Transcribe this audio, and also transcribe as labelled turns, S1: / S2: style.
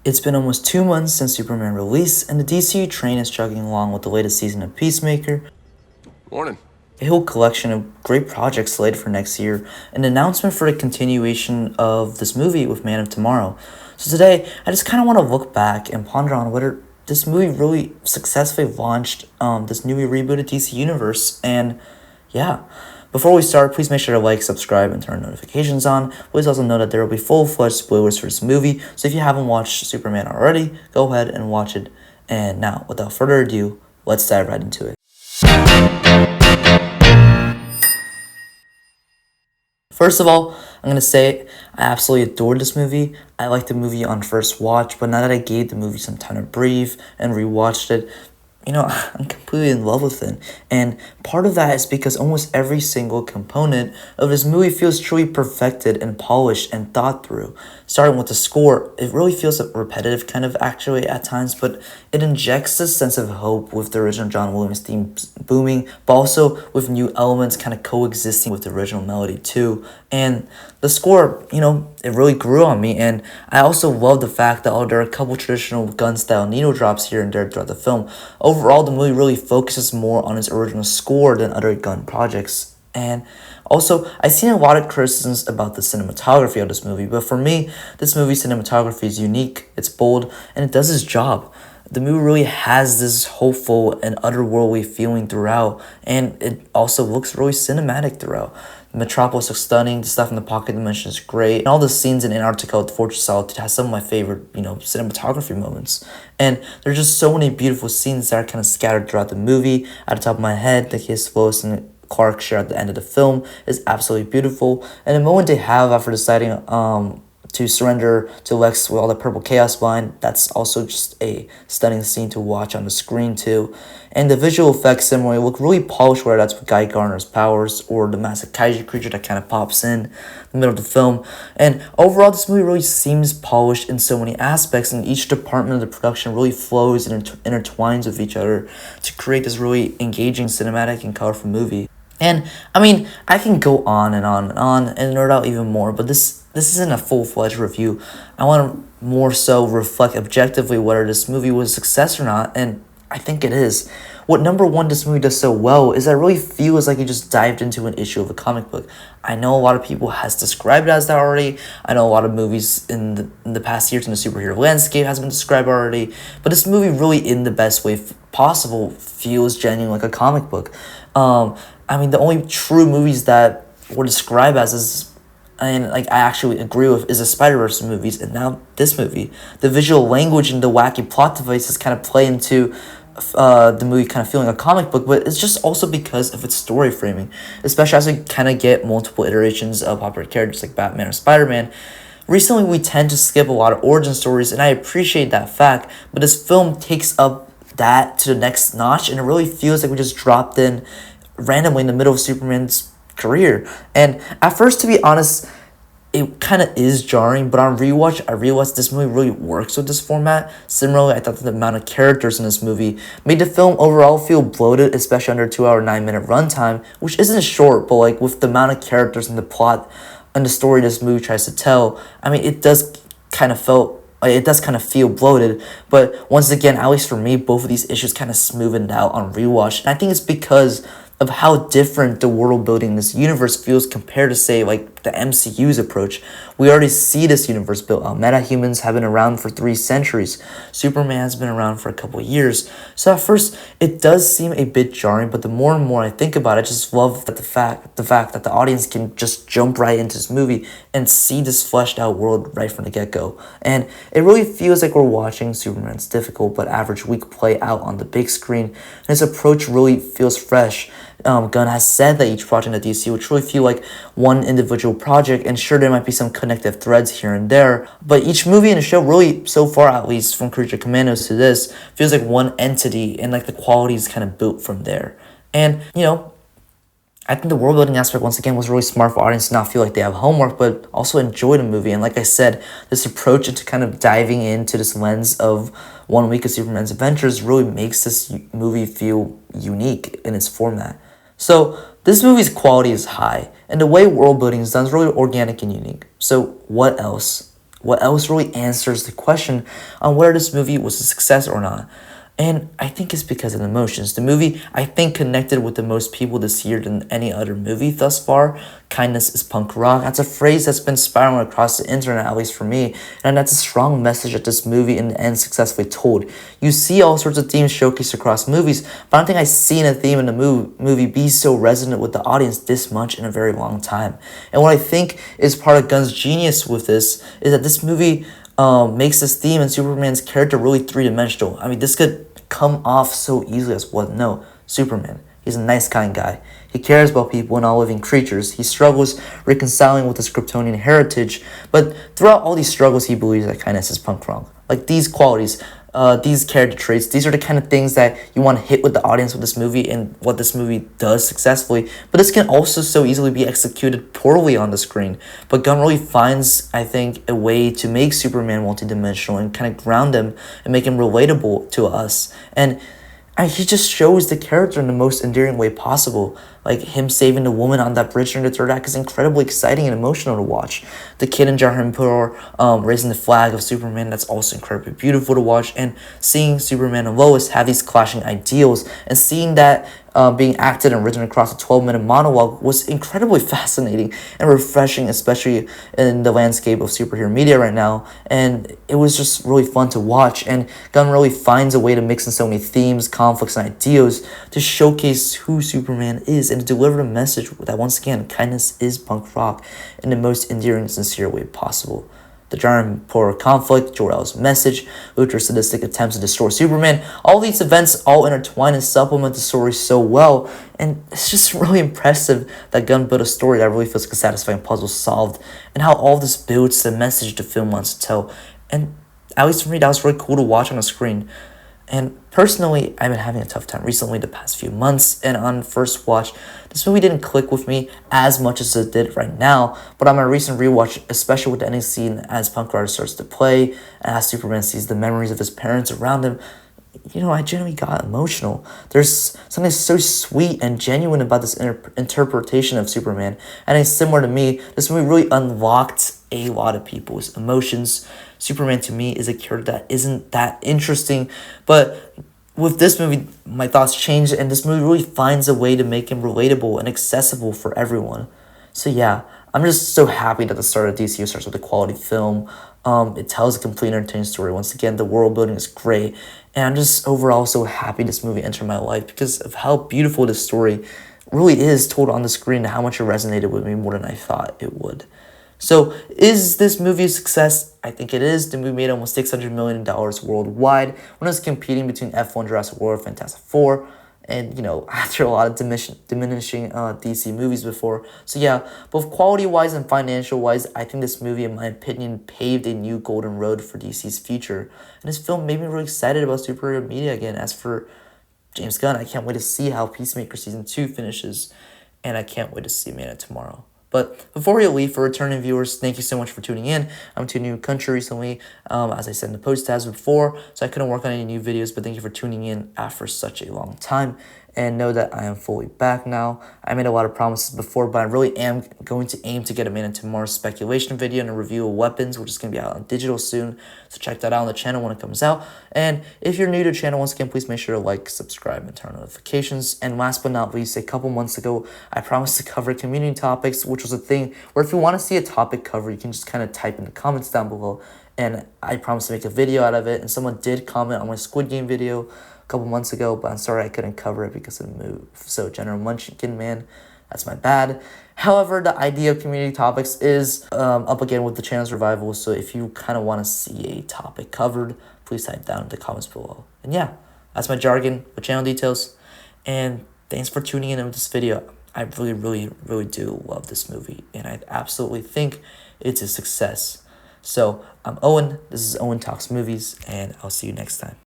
S1: It's been almost 2 months since Superman released, and the DCU train is chugging along with the latest season of Peacemaker,
S2: Morning.
S1: a whole collection of great projects slated for next year, and an announcement for the continuation of this movie with Man of Tomorrow. So today, I just kind of want to look back and ponder on whether this movie really successfully launched this newly rebooted DC universe, and yeah. Before we start, please make sure to like, subscribe, and turn notifications on. Please also know that there will be full-fledged spoilers for this movie, so if you haven't watched Superman already, go ahead and watch it. And now, without further ado, let's dive right into it. First of all, I'm going to say I absolutely adored this movie. I liked the movie on first watch, but now that I gave the movie some time to breathe and rewatched it, I'm completely in love with it. And part of that is because almost every single component of this movie feels truly perfected and polished and thought through. Starting with the score, it really feels repetitive kind of actually at times, but it injects this sense of hope with the original John Williams theme booming, but also with new elements kind of coexisting with the original melody too. And the score, it really grew on me, and I also love the fact that there are a couple traditional gun-style needle drops here and there throughout the film. Overall, the movie really focuses more on its original score than other gun projects. And also, I've seen a lot of criticisms about the cinematography of this movie, but for me, this movie's cinematography is unique, it's bold, and it does its job. The movie really has this hopeful and otherworldly feeling throughout, and it also looks really cinematic throughout. Metropolis looks stunning, the stuff in the pocket dimension is great, and all the scenes in Antarctica with Fortress Solitude has some of my favorite, cinematography moments. And there's just so many beautiful scenes that are kind of scattered throughout the movie. At the top of my head, the kiss Lois and Clark share at the end of the film is absolutely beautiful, and the moment they have after deciding to surrender to Lex with all the purple chaos behind, that's also just a stunning scene to watch on the screen too. And the visual effects similarly look really polished, whether that's with Guy Gardner's powers or the massive kaiju creature that kind of pops in the middle of the film. And overall, this movie really seems polished in so many aspects, and each department of the production really flows and intertwines with each other to create this really engaging cinematic and colorful movie. And I can go on and on and on and nerd out even more, but this isn't a full-fledged review. I want to more so reflect objectively whether this movie was a success or not, and I think it is. What number one this movie does so well is that it really feels like you just dived into an issue of a comic book. I know a lot of people has described it as that already. I know a lot of movies in the past years in the superhero landscape has been described already, but this movie really, in the best way possible, feels genuine like a comic book. The only true movies that were described as is, and I actually agree with, is the Spider-Verse movies, and now this movie. The visual language and the wacky plot devices kind of play into the movie kind of feeling a comic book, but it's just also because of its story framing, especially as we kind of get multiple iterations of popular characters like Batman or Spider-Man. Recently, we tend to skip a lot of origin stories, and I appreciate that fact, but this film takes up that to the next notch, and it really feels like we just dropped in randomly in the middle of Superman's career. And at first, to be honest, it kind of is jarring, but on rewatch, I realized this movie really works with this format. Similarly, I thought that the amount of characters in this movie made the film overall feel bloated, especially under 2 hour, 9 minute runtime, which isn't short, but with the amount of characters and the plot and the story this movie tries to tell, it does kind of feel bloated, but once again, at least for me, both of these issues kind of smoothened out on rewatch, and I think it's because of how different the world building in this universe feels compared to, say, the MCU's approach. We already see this universe built out. Metahumans have been around for 3 centuries. Superman has been around for a couple of years. So at first, it does seem a bit jarring, but the more and more I think about it, I just love that the fact that the audience can just jump right into this movie and see this fleshed out world right from the get-go. And it really feels like we're watching Superman's difficult but average week play out on the big screen, and his approach really feels fresh. Gunn has said that each project at DC would truly feel like one individual project, and sure, there might be some connective threads here and there, but each movie in the show really, so far at least, from Creature Commandos to this, feels like one entity, and the quality is kind of built from there. And, I think the world building aspect, once again, was really smart for audience to not feel like they have homework, but also enjoy the movie. And like I said, this approach into kind of diving into this lens of 1 week of Superman's adventures really makes this movie feel unique in its format. So this movie's quality is high, and the way world building is done is really organic and unique. So what else? what else really answers the question on whether this movie was a success or not. And I think it's because of the emotions. The movie, I think, connected with the most people this year than any other movie thus far. Kindness is punk rock. That's a phrase that's been spiraling across the internet, at least for me. And that's a strong message that this movie in the end successfully told. You see all sorts of themes showcased across movies, but I don't think I've seen a theme in the movie be so resonant with the audience this much in a very long time. And what I think is part of Gunn's genius with this is that this movie makes this theme and Superman's character really three-dimensional. I mean, this could come off so easily as what? No, Superman. He's a nice, kind guy. He cares about people and all living creatures. He struggles reconciling with his Kryptonian heritage, but throughout all these struggles, he believes that kindness is punk rock. Like these qualities, these character traits, these are the kind of things that you want to hit with the audience with this movie and what this movie does successfully. But this can also so easily be executed poorly on the screen. But Gunn really finds, I think, a way to make Superman multidimensional and kind of ground him and make him relatable to us. And he just shows the character in the most endearing way possible. Like him saving the woman on that bridge during the third act is incredibly exciting and emotional to watch. The kid in Jahar raising the flag of Superman, that's also incredibly beautiful to watch. And seeing Superman and Lois have these clashing ideals and seeing that being acted and written across a 12-minute monologue was incredibly fascinating and refreshing, especially in the landscape of superhero media right now. And it was just really fun to watch. And Gunn really finds a way to mix in so many themes, conflicts, and ideals to showcase who Superman is and to deliver a message that, once again, kindness is punk rock in the most endearing and sincere way possible. The giant poor conflict, Jor-El's message, Luthor's sadistic attempts to destroy Superman, all these events all intertwine and supplement the story so well, and it's just really impressive that Gunn built a story that really feels like a satisfying puzzle solved, and how all this builds the message the film wants to tell. And at least for me, that was really cool to watch on the screen. And personally, I've been having a tough time recently the past few months, and on first watch, this movie didn't click with me as much as it did right now, but on my recent rewatch, especially with the ending scene as Punk Rider starts to play, and as Superman sees the memories of his parents around him, I genuinely got emotional. There's something so sweet and genuine about this interpretation of Superman, and it's similar to me, this movie really unlocked a lot of people's emotions. Superman to me is a character that isn't that interesting, but with this movie, my thoughts changed, and this movie really finds a way to make him relatable and accessible for everyone. So yeah, I'm just so happy that the start of DCU starts with a quality film. It tells a complete entertaining story. Once again, the world building is great, and I'm just overall so happy this movie entered my life because of how beautiful this story really is told on the screen and how much it resonated with me more than I thought it would. So, is this movie a success? I think it is. The movie made almost $600 million worldwide when it was competing between F1, Jurassic World, Fantastic Four, and, after a lot of diminishing DC movies before. So, yeah, both quality-wise and financial-wise, I think this movie, in my opinion, paved a new golden road for DC's future. And this film made me really excited about superhero media again. As for James Gunn, I can't wait to see how Peacemaker Season 2 finishes, and I can't wait to see Man of Tomorrow. But before we leave, for returning viewers, thank you so much for tuning in. I'm to a new country recently, as I said in the post tabs before, so I couldn't work on any new videos, but thank you for tuning in after such a long time. And know that I am fully back now. I made a lot of promises before, but I really am going to aim to get a Man of Tomorrow speculation video and a review of weapons, which is going to be out on digital soon. So check that out on the channel when it comes out. And if you're new to the channel, once again, please make sure to like, subscribe, and turn on notifications. And last but not least, a couple months ago, I promised to cover community topics, which was a thing where if you want to see a topic cover, you can just kind of type in the comments down below. And I promised to make a video out of it. And someone did comment on my Squid Game video a couple months ago, but I'm sorry I couldn't cover it because of the move. So General Munchkin Man, that's my bad. However, the idea of community topics is up again with the channel's revival, so if you kind of want to see a topic covered, please type down in the comments below. And yeah, that's my jargon with channel details, and thanks for tuning in with this video. I really, really, really do love this movie, and I absolutely think it's a success. So I'm Owen, this is Owen Talks Movies, and I'll see you next time.